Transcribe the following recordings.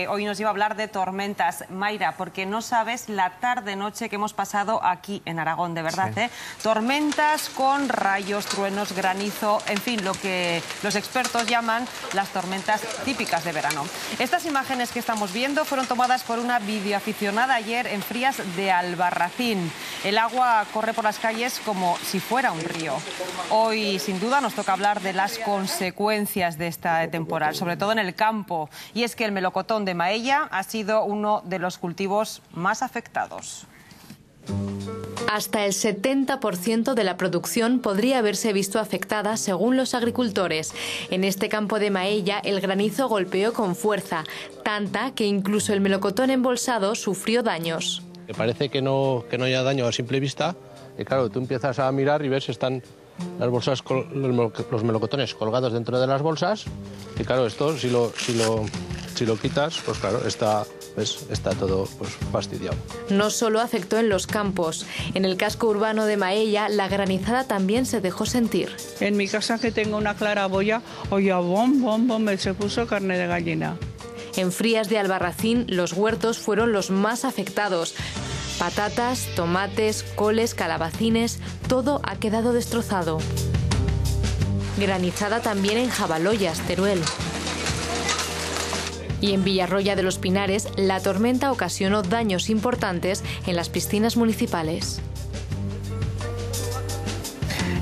que hoy nos iba a hablar de tormentas. Mayra, porque no sabes la tarde-noche que hemos pasado aquí en Aragón, de verdad, ¿eh? Tormentas con rayos, truenos, granizo, en fin, lo que los expertos llaman las tormentas típicas de verano. Estas imágenes que estamos viendo fueron tomadas por una videoaficionada ayer en Frías de Albarracín. El agua corre por las calles como si fuera un río. Hoy, sin duda, nos toca hablar de las consecuencias de esta temporal, sobre todo en el campo. Y es que el melocotón de Maella ha sido uno de los cultivos más afectados. Hasta el 70% de la producción podría haberse visto afectada, según los agricultores. En este campo de Maella, el granizo golpeó con fuerza, tanta que incluso el melocotón embolsado sufrió daños. Parece que no haya daño a simple vista, y claro, tú empiezas a mirar y ves si están las bolsas, los melocotones colgados dentro de las bolsas, y claro, esto si lo quitas, pues claro, está todo fastidiado. No solo afectó en los campos. En el casco urbano de Maella, la granizada también se dejó sentir. En mi casa, que tengo una claraboya, oye, bom, se puso carne de gallina. En Frías de Albarracín, los huertos fueron los más afectados. Patatas, tomates, coles, calabacines, todo ha quedado destrozado. Granizada también en Jabaloyas, Teruel. Y en Villarroya de los Pinares, la tormenta ocasionó daños importantes en las piscinas municipales.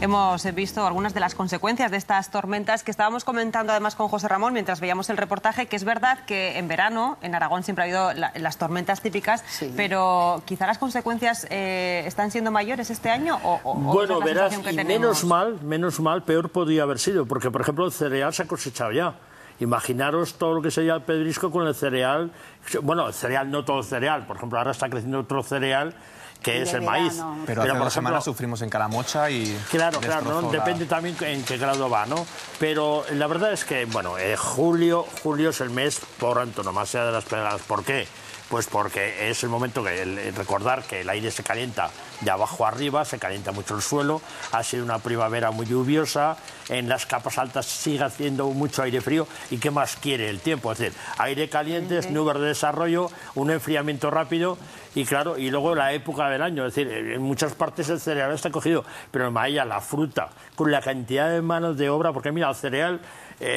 Hemos visto algunas de las consecuencias de estas tormentas que estábamos comentando además con José Ramón mientras veíamos el reportaje, que es verdad que en verano en Aragón siempre ha habido las tormentas típicas, sí, pero quizá las consecuencias están siendo mayores este año bueno, verás, y menos mal, peor podría haber sido, porque por ejemplo el cereal se ha cosechado ya. Imaginaros todo lo que sería el pedrisco con el cereal, bueno, el cereal, no todo el cereal, por ejemplo ahora está creciendo otro cereal que es el maíz. Pero hace 2 semanas sufrimos en Calamocha y... Claro, ¿no? Depende también en qué grado va, ¿no? Pero la verdad es que, bueno, julio es el mes por antonomasia de las pedradas. ¿Por qué? Pues porque es el momento que recordar que el aire se calienta de abajo arriba, se calienta mucho el suelo, ha sido una primavera muy lluviosa, en las capas altas sigue haciendo mucho aire frío, ¿y qué más quiere el tiempo? Es decir, aire caliente, nubes de desarrollo, un enfriamiento rápido, y claro, y luego la época del año, es decir, en muchas partes el cereal está cogido, pero en Maella la fruta, con la cantidad de manos de obra, porque mira, el cereal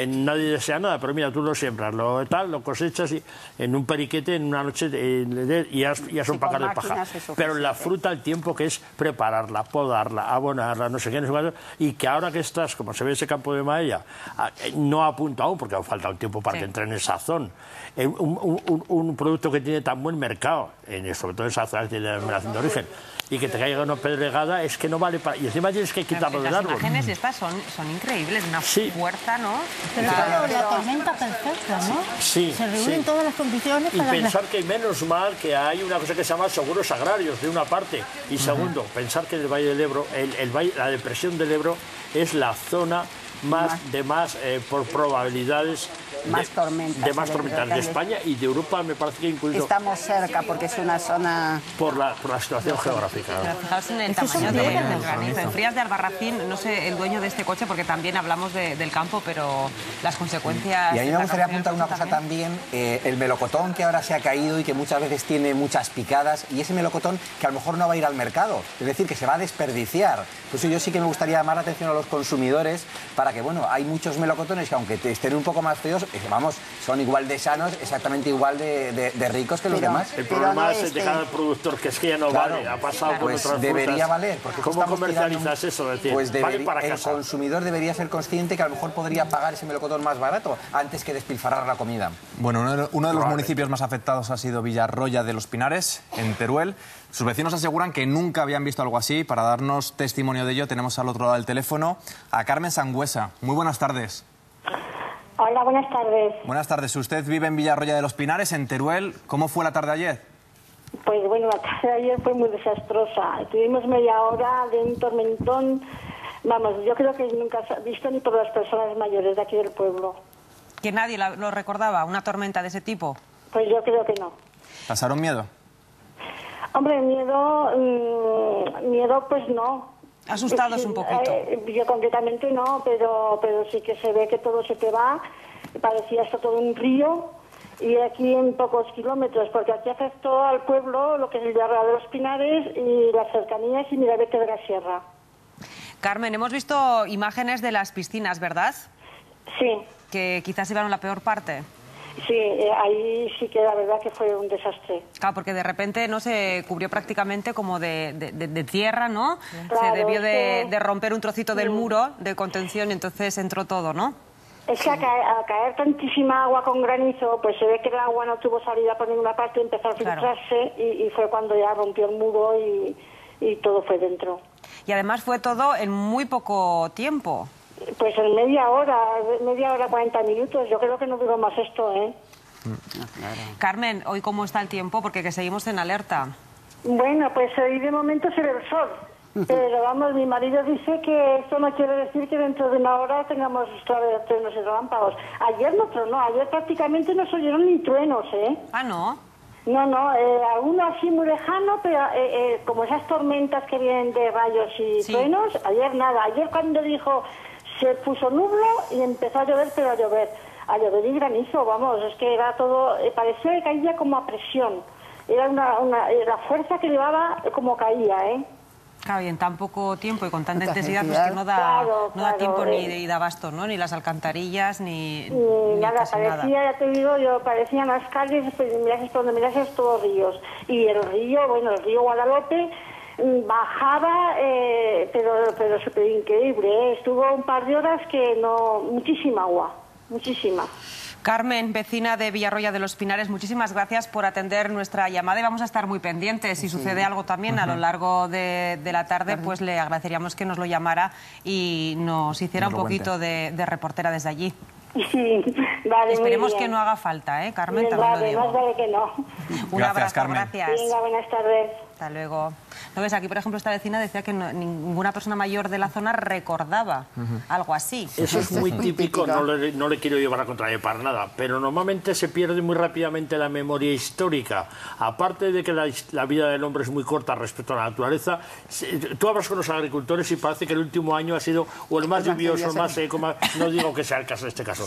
nadie desea nada, pero mira, tú lo siembras, lo cosechas y en un periquete, en una noche, y ya son pacas de paja. Pero la fruta, el tiempo que es prepararla, podarla, abonarla, no sé qué, y que ahora que estás, como se ve ese campo de Maella, no apunta aún, porque falta un tiempo para que entre en el sazón, un producto que tiene tan buen mercado, sobre todo en sazones de denominación de origen, y que te caiga una pedregada, es que no vale para... Y encima tienes que quitarlo del árbol. Las imágenes estas son increíbles, una fuerza, ¿no? Pero claro, la tormenta perfecta, ¿no? Sí, se reúnen todas las condiciones para... Y pensar que menos mal que hay una cosa que se llama seguros agrarios, de una parte. Y segundo, pensar que en el Valle del Ebro, la depresión del Ebro es la zona por probabilidades más tormentas de España y de Europa, me parece que incluso... Estamos cerca porque es una zona... Por la situación geográfica. Pero fijaos en el tamaño del granizo. En Frías de Albarracín, no sé el dueño de este coche, porque también hablamos del campo, pero las consecuencias... Y a mí me gustaría apuntar una cosa también, el melocotón que ahora se ha caído y que muchas veces tiene muchas picadas, y ese melocotón que a lo mejor no va a ir al mercado, es decir, que se va a desperdiciar. Por eso yo sí que me gustaría llamar la atención a los consumidores para que, bueno, hay muchos melocotones que aunque estén un poco más feos, vamos, son igual de sanos, exactamente igual de ricos que los demás. El problema es dejar al productor, que es que ya no vale, ha pasado con otras debería frutas. valer. Porque ¿Cómo comercializas eso? Es decir, pues vale para el casa. consumidor debería ser consciente que a lo mejor podría pagar ese melocotón más barato antes que despilfarrar la comida. Bueno, uno de los municipios más afectados ha sido Villarroya de los Pinares, en Teruel. Sus vecinos aseguran que nunca habían visto algo así. Para darnos testimonio de ello tenemos al otro lado del teléfono a Carmen Sangüesa. Muy buenas tardes. Hola, buenas tardes. Buenas tardes. Usted vive en Villarroya de los Pinares, en Teruel. ¿Cómo fue la tarde ayer? Pues bueno, la tarde de ayer fue muy desastrosa. Tuvimos media hora de un tormentón. Vamos, yo creo que nunca se ha visto ni por las personas mayores de aquí del pueblo. ¿Que nadie lo recordaba, una tormenta de ese tipo? Pues yo creo que no. ¿Pasaron miedo? Hombre, miedo pues no. Asustados un poquito. Yo concretamente no, pero sí que se ve que todo se te va. Parecía esto todo un río Y aquí en pocos kilómetros, porque aquí afectó al pueblo lo que es el Villarroya de los Pinares y las cercanías y Mirabete de la Sierra. Carmen, hemos visto imágenes de las piscinas, ¿verdad? Sí. Que quizás llevaron la peor parte. Sí, ahí sí que la verdad que fue un desastre. Claro, porque de repente no se cubrió prácticamente como de tierra, ¿no? Claro, se debió de romper un trocito del muro de contención y entonces entró todo, ¿no? Es que al caer tantísima agua con granizo, pues se ve que el agua no tuvo salida por ninguna parte, empezó a filtrarse y fue cuando ya rompió el muro y todo fue dentro. Y además fue todo en muy poco tiempo. Pues en media hora, 40 minutos. Yo creo que no duró más esto, ¿eh? Carmen, ¿hoy cómo está el tiempo? Porque que seguimos en alerta. Bueno, pues hoy de momento se ve el sol. Pero vamos, mi marido dice que esto no quiere decir que dentro de una hora tengamos truenos y relámpagos. Ayer no tronó, ayer prácticamente no se oyeron ni truenos, ¿eh? Ah, ¿no? No, alguno así muy lejano, pero como esas tormentas que vienen de rayos y truenos, ayer nada. Ayer cuando dijo, se puso nublo y empezó a llover, pero a llover y granizo, vamos, es que era todo, parecía que caía como a presión. Era la fuerza que llevaba como caía, ¿eh? Claro, y en tan poco tiempo y con tanta intensidad, pues que no da tiempo ni da abasto, ¿no? Ni las alcantarillas, ni nada, parecía, ya te digo yo, parecían las calles, mirases por donde mirases, todos ríos. Y el río, bueno, el río Guadalope bajaba, pero súper increíble, ¿eh? Estuvo un par de horas que no, muchísima agua, muchísima. Carmen, vecina de Villarroya de los Pinares, muchísimas gracias por atender nuestra llamada y vamos a estar muy pendientes. Si sucede algo también a lo largo de la tarde, pues le agradeceríamos que nos lo llamara y nos hiciera un poquito de reportera desde allí. Vale, esperemos que no haga falta, ¿eh, Carmen? Bien, también lo digo. más vale que no. Un abrazo, Carmen. Gracias. Venga, buenas tardes. Hasta luego. ¿No ves? Aquí, por ejemplo, esta vecina decía que ninguna persona mayor de la zona recordaba algo así. Eso es muy típico, no le quiero llevar a contrario para nada, pero normalmente se pierde muy rápidamente la memoria histórica. Aparte de que la vida del hombre es muy corta respecto a la naturaleza, tú hablas con los agricultores y parece que el último año ha sido o el más lluvioso, el más seco, no digo que sea el caso de este caso,